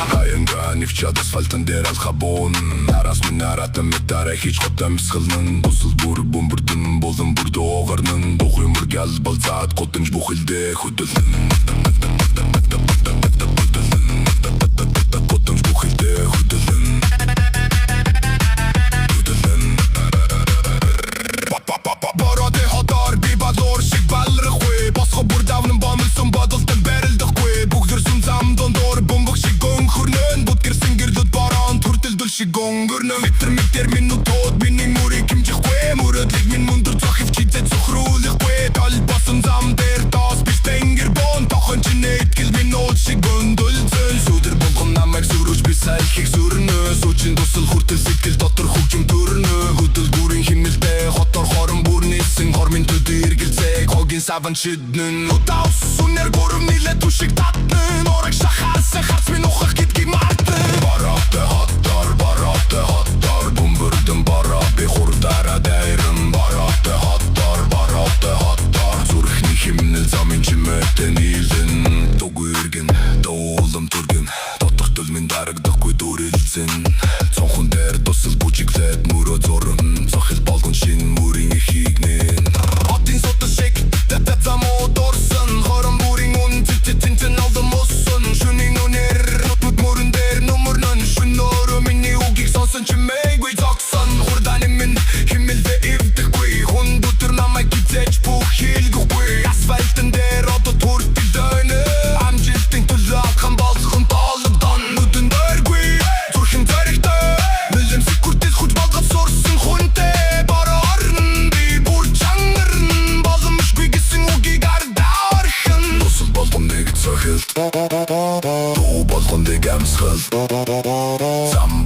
Хаянга нивчад асфальтан дээр алхабон Араас минь аратан метарэ хийж хотам схылнын Бусыл бүр бомбырдын болын бүрд оғарнын Дохуй мұргял балзаат қотынж бұхилде хүділін Қотынж бұхилде хүділін Барады хадар би бадлор шиг балрықве Босқы бұрдавның бамылсын бадылтын бәрілдіқве Бүгдірсін замдон дор бомбық шиг гонхурнын Бұткерсін гердіт баран түртілділ шиг гонгырнын Миттер минут от бинning мури кимчихве Мурадлиг мин мундыр цохив чидзет сухрулихве Тал басын зам дер тас биш тенгер бон Тохон чин эйткіл мин от шиг гөндөлцін Сүдір болғын намайг сүрүж би сайхиг сүрнө Сүчин досыл хүртіл ситкіл дотыр хugжим түрнө Хүділ гүрин химмилдэ хотор хорын бүрнесін Хормин төді иргілцэг хогийн саван шиднын Утаус сүнер гүрім ниле тушиг татнын Орак шахарсы харц мин ухах китгиг мартын Барапты хаттар Бумбырдым барапи хурдара дайрым Барапты хаттар Зүрхни химнил замин чиметтен илдин Тогу ирген, доолым түрген Тотық төлмін дарыгдық кой дурилцин Цонхун дер досыл бучиклет муро зорын Зохил балгон шин мурин ихигнин Аттин соты шек, дәт замо дорсын Хорым бурин он тинтин алдым осын Шунин онер, нут мурын дер номырнын Шун оры минни угик сонсын чимей гой зоксын Хурданим мин химмилде ивдік гой Хун бутырнамай китсеч бух хилгух гой Асфальтын дер ото туртил дөйні Амжилттың түлі атқан балсығын талыбдан Нүдін дөр гой, зүрхім тарихты Мүлімсі күртес хуч балғап сорсын хунте Бары арын бей бұр чаңырын Балғымыш гүйгісің уги гарда архын Досыл балғын дегіт сөхіл Тоу балғын дегем схыл Зам